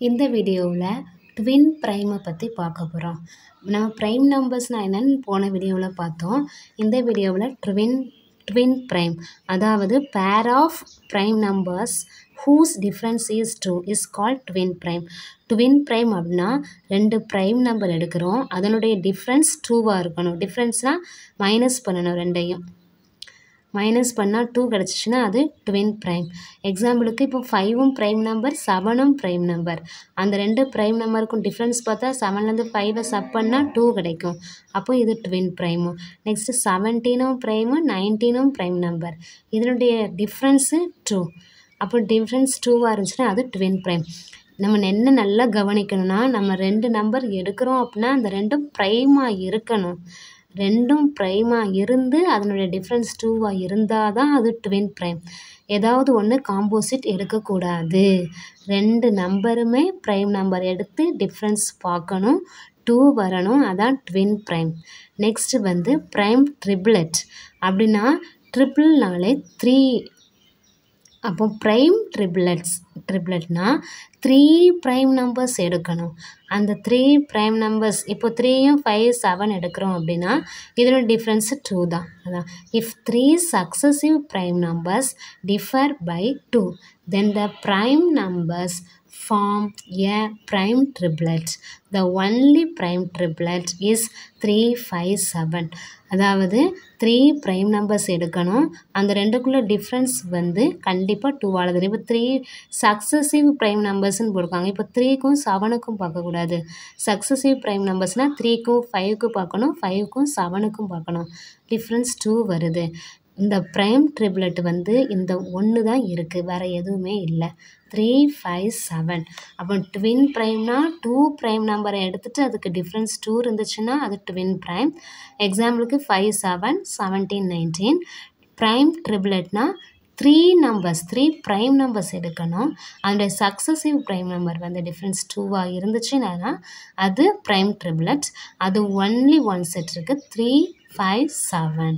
இந்த வீடியோவில் ட்வின் ப்ரைமை பற்றி பார்க்க போகிறோம். நம்ம ப்ரைம் நம்பர்ஸ்னால் என்னென்னு போன வீடியோவில் பார்த்தோம். இந்த வீடியோவில் ட்வின் ப்ரைம், அதாவது pair of prime numbers whose difference is 2 is called twin prime. Twin prime அப்படின்னா ரெண்டு ப்ரைம் நம்பர் எடுக்கிறோம், அதனுடைய டிஃப்ரென்ஸ் 2வாக இருக்கணும். டிஃப்ரென்ஸ்னால் மைனஸ் பண்ணணும், ரெண்டையும் மைனஸ் பண்ணால் 2 கிடச்சிச்சின்னா அது ட்வின் ப்ரைம். எக்ஸாம்பிளுக்கு இப்போ 5ம் ப்ரைம் நம்பர், 7ம் ப்ரைம் நம்பர். அந்த ரெண்டு ப்ரைம் நம்பருக்கும் டிஃப்ரென்ஸ் பார்த்தா 7லேருந்து 5 சப் பண்ணால் 2 கிடைக்கும். அப்போ இது ட்வின் ப்ரைமு. நெக்ஸ்ட்டு 17ம் ப்ரைமு, 19ம் ப்ரைம் நம்பர். இதனுடைய டிஃப்ரென்ஸு 2. அப்போ டிஃப்ரென்ஸ் 2வாக இருந்துச்சுன்னா அது ட்வின் ப்ரைம். நம்ம என்ன நல்லா கவனிக்கணும்னா, நம்ம ரெண்டு நம்பர் எடுக்கிறோம் அப்படின்னா அந்த ரெண்டும் ப்ரைமாக இருக்கணும். ரெண்டும் ப்ரைமாக இருந்து அதனுடைய டிஃப்ரென்ஸ் 2வாக இருந்தால் தான் அது ட்வின் ப்ரைம். ஏதாவது ஒன்று காம்போசிட் எடுக்கக்கூடாது. ரெண்டு நம்பருமே ப்ரைம் நம்பர் எடுத்து டிஃப்ரென்ஸ் பார்க்கணும், 2 வரணும், அதான் twin prime. Next prime triplet. அப்படின்னா ட்ரிபிள்னாலே 3. அப்போ ப்ரைம் ட்ரிப்ளெட்னா 3 ப்ரைம் நம்பர்ஸ் எடுக்கணும். அந்த 3 ப்ரைம் நம்பர்ஸ் இப்போ 3யும் 5, 7 எடுக்கிறோம் அப்படின்னா இதோட டிஃப்ரென்ஸு 2 தான். அதான் if 3 successive prime numbers differ by 2 then the prime numbers form a prime triplet. The only prime triplet is 3, 5, 7. அதாவது 3 ப்ரைம் நம்பர்ஸ் எடுக்கணும், அந்த ரெண்டுக்குள்ள டிஃப்ரென்ஸ் கண்டிப்பாக 2ஆல். இப்போ 3 சக்ஸசிவ் ப்ரைம் நம்பர்ஸ்ன்னு போட்டிருக்காங்க. இப்போ 3க்கும் 7க்கும் பார்க்கக்கூடாது. சக்ஸசிவ் ப்ரைம் நம்பர்ஸ்னால் 3க்கும் 5க்கும் பார்க்கணும், 5க்கும் 7க்கும் பார்க்கணும். டிஃப்ரென்ஸ் 2 வருது. இந்த ப்ரைம் ட்ரிப்ளெட் இந்த ஒன்று தான் இருக்குது, வேறு எதுவுமே இல்லை. 3, 5, 7. அப்போ ட்வின் ப்ரைம்னா 2 ப்ரைம் நம்பரை எடுத்துகிட்டு அதுக்கு டிஃப்ரென்ஸ் 2 இருந்துச்சுன்னா அது ட்வின் ப்ரைம். எக்ஸாம்பிளுக்கு 5, 7, 17, 19. ப்ரைம் ட்ரிப்ளெட்னா 3 ப்ரைம் நம்பர்ஸ் எடுக்கணும், அதனுடைய சக்ஸசிவ் ப்ரைம் நம்பர் டிஃப்ரென்ஸ் 2வாக இருந்துச்சுன்னா அது ப்ரைம் ட்ரிப்ளெட். அது ஒன்லி ஒன் செட் இருக்குது, 3, 5, 7.